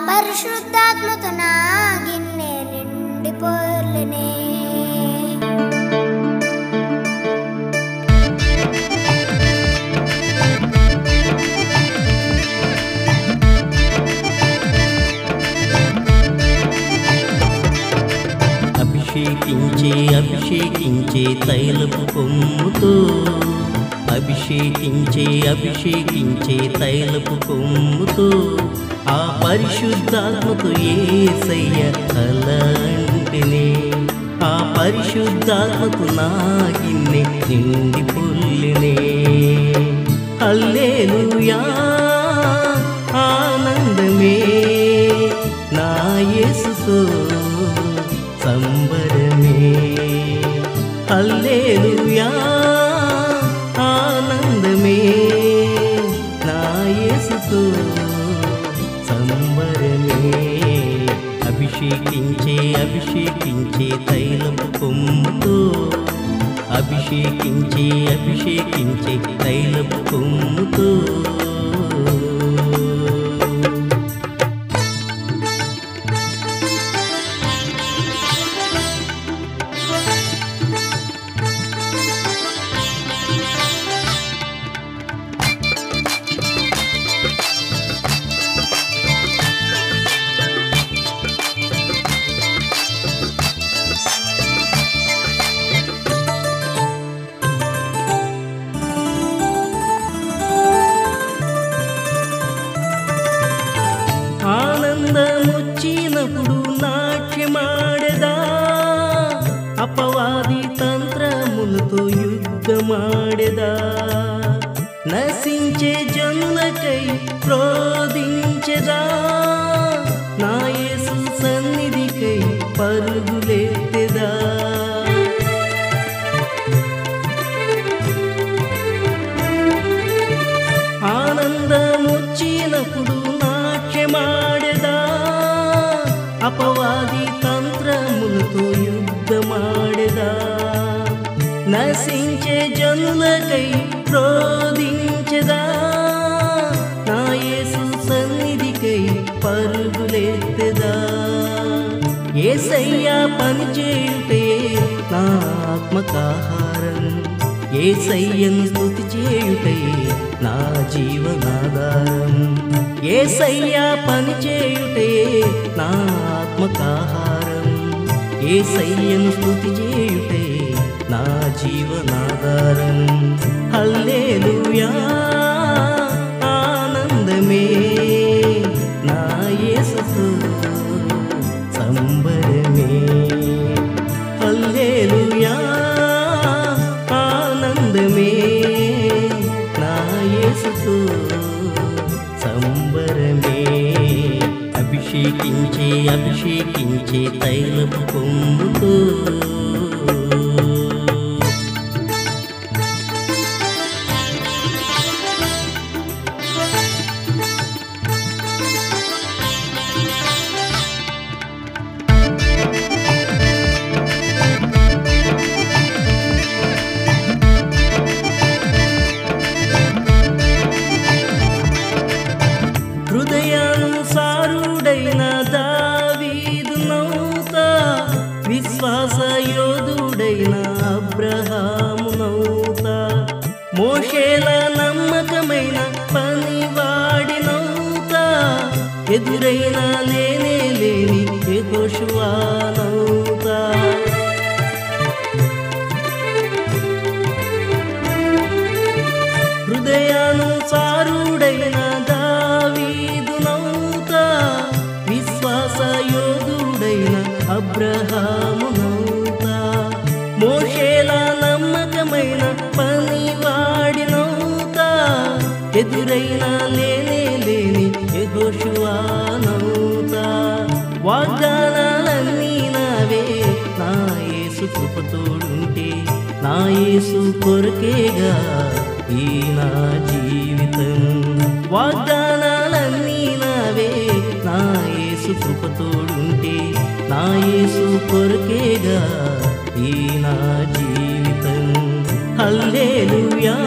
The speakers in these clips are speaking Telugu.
పరిశుద్ధాత్మతో నా గిన్నె నిండిపోర్లనే. అభిషేకించే అభిషేకించే తైలపు కొమ్ముతో అభిషేకించే అభిషేకించే తైలపు కొమ్ముతో ఆ పరిశుద్ధాత్మతో యేసయ్య అలంటినే. ఆ పరిశుద్ధాత్మతో నా గిన్నె నిండి పొల్లినే. హల్లెలూయా ఆనందమే నా యేసుతో సంబరమే. హల్లెలూయా ఆనందమే నా యేసుతో సంబరమే. అభిషేకించే అభిషేకించే తైలపు కొమ్ముతో అభిషేకించే అభిషేకించే తైలపు కొమ్ముతో ఆనందముచ్చినప్పుడు నాట్యమాడెదా అపవాది తంత్రములతో యుద్ధమాడెదా. నశించే జనులకై క్రోధించెదా నా యేసు సన్నిధికై పరుగులెత్తెదా. ఆనందముచ్చినప్పుడు నాట్యమాడెదా అపవాది తంత్రములతో యుద్ధమాడెదా. నశించే జనులకై క్రోధించెదా నా యేసు సన్నిధికై పరుగులెత్తెదా. యేసయ్య పనిచేయుటే నా ఆత్మకాహారం. యేసయ్యను స్తుతి చేయుటే నా జీవనాధారం. యేసయ్య పనిచేయుటే నా ఆత్మకాహారం. యేసయ్యను స్తుతి చేయుటే నా జీవనాధారం. హల్లెలూయా ఆనందమే నా యేసుతో సంబరమే. హల్లెలూయా ఆనందమే నా యేసుతో సంబరమే. అభిషేకించే అభిషేకించే తైలపు కొమ్ముతో హృదయానుసారుడైన దావీదు నౌత విశ్వాసయోధుడైన అబ్రహాము నౌత మోషేల నమ్మకమైన పనివాడి నౌత ఎదురైన లేనే లేని యెహోషువ నౌత. హృదయానుసారుడైన దావీదు నౌత విశ్వాసయోధుడైన అబ్రహాము నౌత మోషేల నమ్మకమైన పనివాడి నౌత ఎదురైన లేనే లేని యెహోషువ నౌత. వాగ్దానాలన్నీ నావే నా యేసు కృపతోడుంటే నా యేసు కొరకేగా ఈ నా జీవితం. వాగ్దానాలన్నీ నావే నా యేసు కృపతోడుంటే నా యేసు కొరకేగా ఈ నా జీవితం. హల్లెలూయా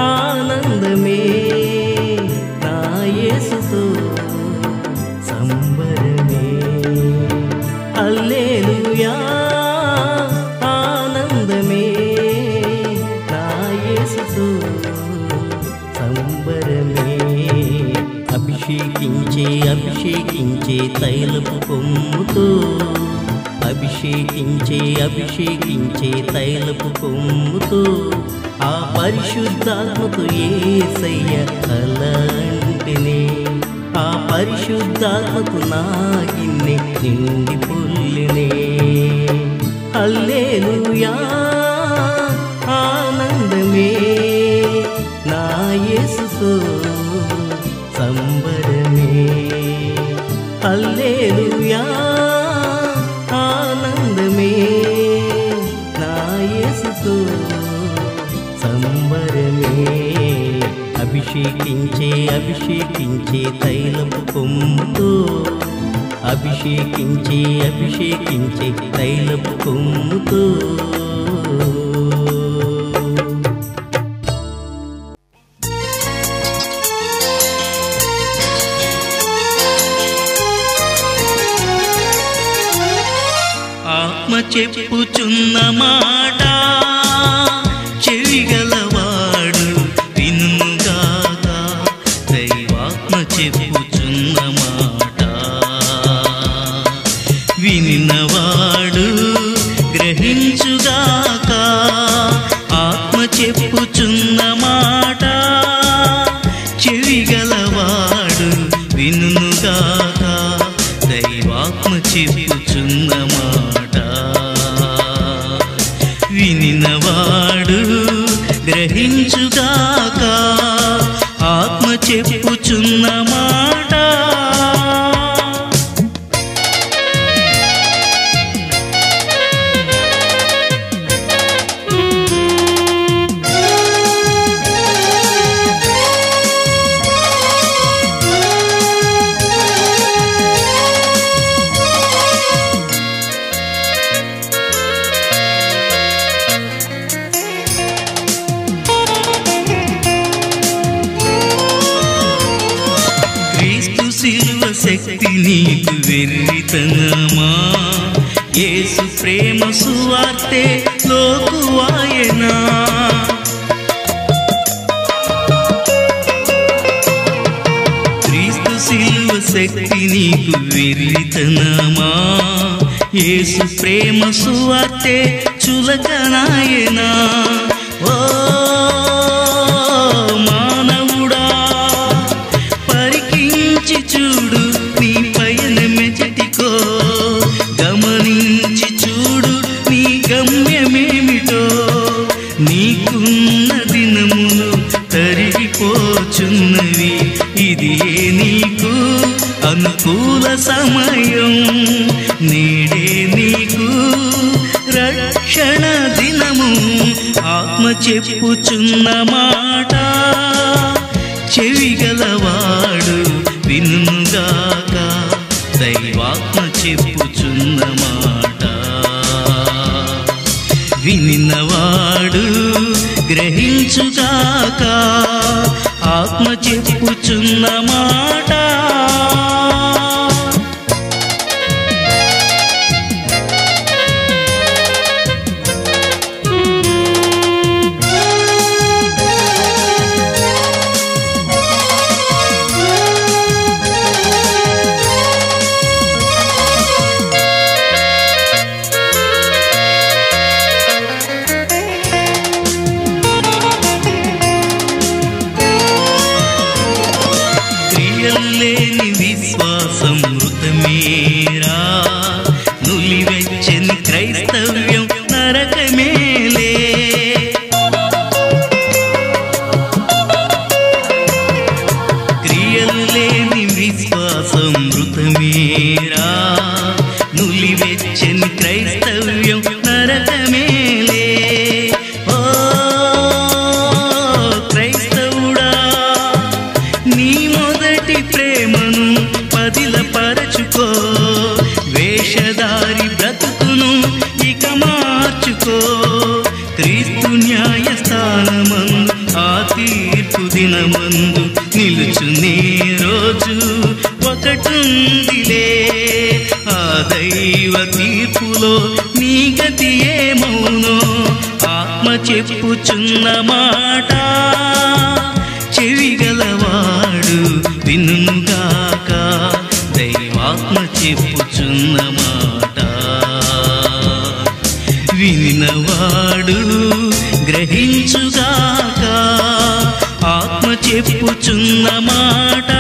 ఆనందమే నా యేసుతో సంబరమే. అభిషేకించే అభిషేకించే తైలపు కొమ్ముతో, అభిషేకించే అభిషేకించే తైలపు కొమ్ముతో, ఆ పరిశుద్ధాత్మకు యేసయ్య అలంటినే. ఆ పరిశుద్ధాత్మకు నా గిన్నె నిండి పొల్లినే. హల్లెలూయా ఆనందమే నా యేసుతో సంబరమే. హల్లెలూయా ఆనందమే నా యేసుతో సంబరమే. అభిషేకించే అభిషేకించే తైలపు కొమ్ముతో, అభిషేకించే అభిషేకించే తైలపు కొమ్ముతో. ఆత్మ చెప్పుచున్న మాట చెవిగలవాడు వినుగాక. దైవాత్మ చెప్పుచున్న మాట వినినవాడు గ్రహించుగాక. ఆత్మ చెప్పుచున్న మాట చెవిగలవాడు వినుగాక. దైవాత్మ చెప్పుచున్న మాట వినినవాడు గ్రహించుగాక. ఆత్మ చెప్పుచున్న మాట. శిలువ శక్తి నీకు వెర్రితనమా. యేసు ప్రేమ సువార్తే లోకువాయనా. క్రీస్తు శిలువ శక్తి నీకు వెర్రితనమా. యేసు ప్రేమ సువార్తే చులకనాయనా. ఓ చూడు నీ పయనమెచటికో, గమనించి చూడు నీ గమ్యమేమిటో. నీకున్న దినములు తరిగిపోచున్నవి, ఇది నీకు అనుకూల సమయం. నేడే నీకు రక్షణ దినము. ఆత్మ చెప్పుచున్న మాట చెవిగలవాడు వినుగాక. దైవాత్మ చెప్పుచున్న మాట వినినవాడు గ్రహించుగాక. ఆత్మ చెప్పుచున్న మాట. లేని విశ్వాసం మృతమేరా. నులివెచ్చని క్రైస్తవ్యం నరకమేలే. క్రియలు లేని విశ్వాసం మృతమేరా. నులివెచ్చని క్రైస్తవ్యం నరకమేలే. ఓ క్రైస్తవుడా, నీ మొదటి ప్రేమను పదిలపరచుకో. వేషధారి బ్రతుకును ఇక మార్చుకో. క్రీస్తు న్యాయస్థానమందు ఆ తీర్పు దినమందు నిలుచునే రోజు ఒకటుందిలే. ఆ దైవ తీర్పులో నీ గతి ఏమౌనో. ఆత్మ చెప్పుచున్న మాట చెవిగలవా వాడు గ్రహించుగాక ఆత్మ చెప్పుచున్న మాట